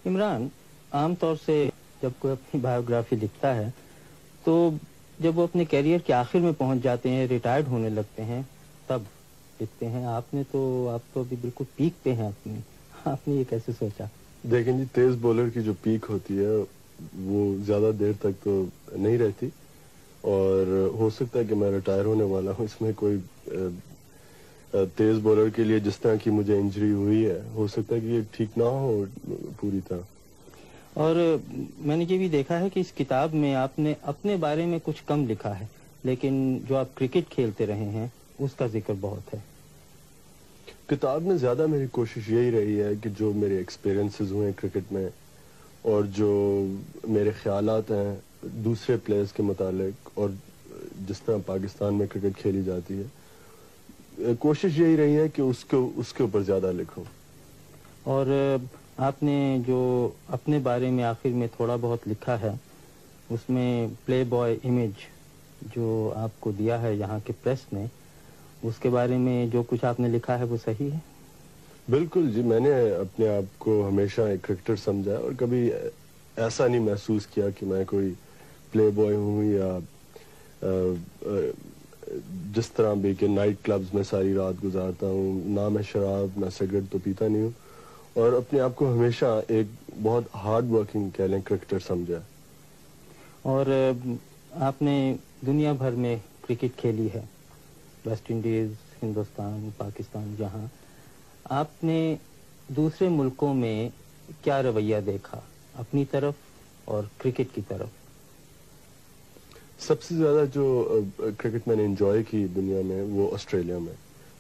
عمران عام طور سے جب کوئی اپنی بایوگرافی لکھتا ہے تو جب وہ اپنے کیریئر کے آخر میں پہنچ جاتے ہیں، ریٹائرڈ ہونے لگتے ہیں، تب لکھتے ہیں. آپ تو ابھی بالکل پیک پہ ہیں اپنی. آپ نے یہ کیسے سوچا؟ دیکھیں جی، تیز بولر کی جو پیک ہوتی ہے وہ زیادہ دیر تک تو نہیں رہتی، اور ہو سکتا ہے کہ میں ریٹائر ہونے والا ہوں. اس میں کوئی تیز بولر کے لیے جس طرح کی مجھے انجری ہوئی ہے، ہو سکتا ہے کہ یہ ٹھیک نہ ہو پوری طرح. اور میں نے یہ بھی دیکھا ہے کہ اس کتاب میں آپ نے اپنے بارے میں کچھ کم لکھا ہے، لیکن جو آپ کرکٹ کھیلتے رہے ہیں اس کا ذکر بہت ہے. کتاب میں زیادہ میری کوشش یہی رہی ہے کہ جو میرے ایکسپیرینسز ہوئے ہیں کرکٹ میں، اور جو میرے خیالات ہیں دوسرے پلیئرز کے متعلق، اور جس طرح پاکستان میں کرکٹ کھیلی جاتی ہے، کوشش یہی رہی ہے کہ اس کے اوپر زیادہ لکھوں. اور آپ نے جو اپنے بارے میں آخر میں تھوڑا بہت لکھا ہے، اس میں پلے بوائے امیج جو آپ کو دیا ہے یہاں کے پریس نے، اس کے بارے میں جو کچھ آپ نے لکھا ہے وہ صحیح ہے؟ بالکل جی، میں نے اپنے آپ کو ہمیشہ ایک کرکٹر سمجھا، اور کبھی ایسا نہیں محسوس کیا کہ میں کوئی پلے بوائے ہوں، یا جس طرح بھی کہ نائٹ کلبز میں ساری رات گزارتا ہوں. نہ میں شراب نہ سگریٹ تو پیتا نہیں ہوں، اور اپنے آپ کو ہمیشہ ایک بہت ہارڈ ورکنگ کہہ لیں کرکٹر سمجھا. اور آپ نے دنیا بھر میں کرکٹ کھیلی ہے، ویسٹ انڈیز، ہندوستان، پاکستان. جہاں آپ نے دوسرے ملکوں میں کیا رویہ دیکھا اپنی طرف اور کرکٹ کی طرف؟ سب سے زیادہ جو کرکٹ میں نے انجوائے کی دنیا میں، وہ آسٹریلیا میں.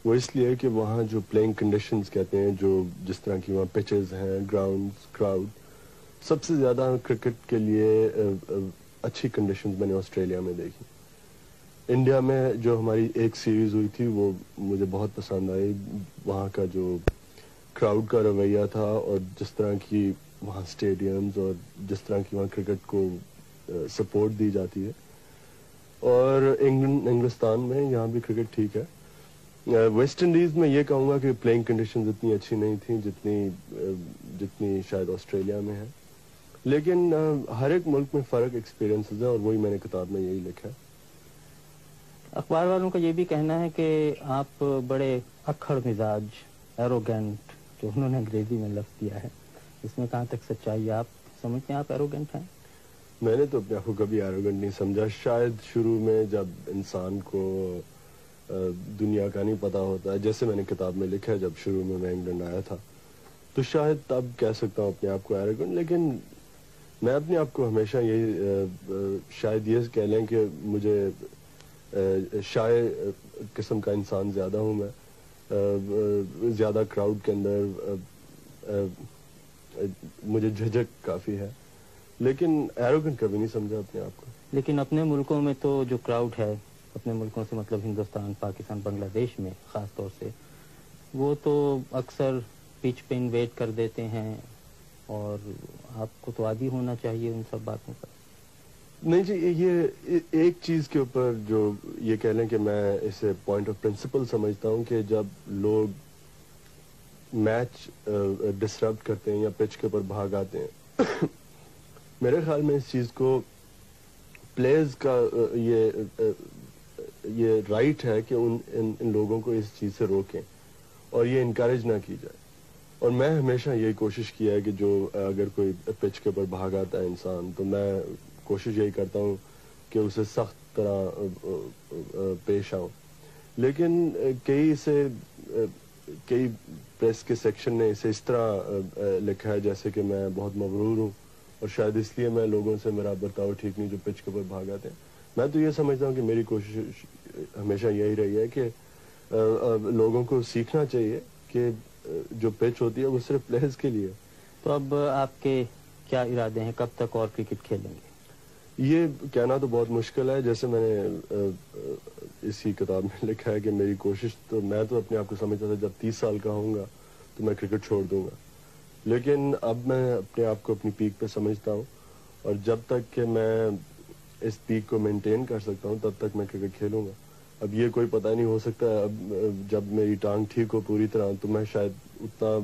وہ اس لیے کہ وہاں جو پلینگ کنڈیشنز کہتے ہیں، جو جس طرح کی وہاں پچز ہیں، گراؤنڈز، کراؤڈ، سب سے زیادہ کرکٹ کے لیے اچھی کنڈیشنز میں نے آسٹریلیا میں دیکھی. انڈیا میں جو ہماری ایک سیریز ہوئی تھی وہ مجھے بہت پسند آئی. وہاں کا جو کراؤڈ کا رویہ تھا، اور جس طرح کی وہاں اسٹیڈیمز، اور جس طرح کی وہاں کرکٹ کو سپورٹ دی جاتی ہے. اور انگلستان میں یہاں بھی کرکٹ ٹھیک ہے. ویسٹ انڈیز میں یہ کہوں گا کہ پلینگ کنڈیشنز اتنی اچھی نہیں تھیں جتنی شاید آسٹریلیا میں ہے. لیکن ہر ایک ملک میں فرق ایکسپیرینسز ہیں، اور وہی میں نے کتاب میں یہی لکھا ہے. اخبار والوں کا یہ بھی کہنا ہے کہ آپ بڑے اکھڑ مزاج، ایروگینٹ، جو انہوں نے انگریزی میں لفظ دیا ہے، اس میں کہاں تک سچائی ہے؟ آپ سمجھتے ہیں آپ ایروگینٹ ہیں؟ میں نے تو اپنے آپ کو کبھی ایروگنٹ نہیں سمجھا. شاید شروع میں جب انسان کو دنیا کا نہیں پتا ہوتا ہے، جیسے میں نے کتاب میں لکھا ہے، جب شروع میں انگلینڈ آیا تھا تو شاید تب کہہ سکتا ہوں اپنے آپ کو ایروگنٹ. لیکن میں اپنے آپ کو ہمیشہ یہی شاید یہ کہہ لیں کہ مجھے شائع قسم کا انسان زیادہ ہوں. میں زیادہ کراؤڈ کے اندر مجھے جھجک کافی ہے، لیکن ایروگنٹ کبھی نہیں سمجھا اپنے آپ کو. لیکن اپنے ملکوں میں تو جو کراؤڈ ہے، اپنے ملکوں سے مطلب ہندوستان، پاکستان، بنگلہ دیش میں خاص طور سے، وہ تو اکثر پچ پہ انویٹ کر دیتے ہیں، اور آپ کو تو عادی ہونا چاہیے ان سب باتوں پر. نہیں جی، یہ ایک چیز کے اوپر جو یہ کہہ لیں کہ میں اسے پوائنٹ آف پرنسپل سمجھتا ہوں کہ جب لوگ میچ ڈسرپٹ کرتے ہیں یا پچ کے اوپر بھاگ آتے ہیں، میرے خیال میں اس چیز کو پلیئرز کا یہ رائٹ ہے کہ ان لوگوں کو اس چیز سے روکیں اور یہ انکریج نہ کی جائے. اور میں ہمیشہ یہی کوشش کیا ہے کہ جو اگر کوئی پچ کے اوپر بھاگ آتا ہے انسان، تو میں کوشش یہی کرتا ہوں کہ اسے سخت طرح پیش آؤں. لیکن کئی پریس کے سیکشن نے اسے اس طرح لکھا ہے جیسے کہ میں بہت مغرور ہوں، اور شاید اس لیے میں لوگوں سے میرا برتاؤ ٹھیک نہیں جو پچ کے اوپر بھاگ آتے ہیں. میں تو یہ سمجھتا ہوں کہ میری کوشش ہمیشہ یہی رہی ہے کہ لوگوں کو سیکھنا چاہیے کہ جو پچ ہوتی ہے وہ صرف پلیئرز کے لیے. تو اب آپ کے کیا ارادے ہیں؟ کب تک اور کرکٹ کھیلیں گے؟ یہ کہنا تو بہت مشکل ہے. جیسے میں نے اسی کتاب میں لکھا ہے کہ میری کوشش تو، میں تو اپنے آپ کو سمجھتا تھا جب 30 سال کا ہوں گا تو میں کرکٹ چھوڑ دوں گا. لیکن اب میں اپنے آپ کو اپنی پیک پہ سمجھتا ہوں، اور جب تک کہ میں اس پیک کو مینٹین کر سکتا ہوں تب تک میں کرکٹ کھیلوں گا. اب یہ کوئی پتہ نہیں، ہو سکتا ہے اب جب میری ٹانگ ٹھیک ہو پوری طرح تو میں شاید اتنا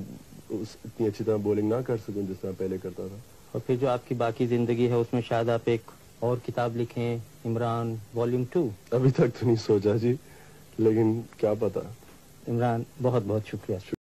اتنی اچھی طرح بولنگ نہ کر سکوں جس طرح پہلے کرتا تھا. اور پھر جو آپ کی باقی زندگی ہے اس میں شاید آپ ایک اور کتاب لکھیں, عمران والیوم 2. ابھی تک تو نہیں سوچا جی, لیکن کیا پتا. عمران, بہت بہت شکریہ.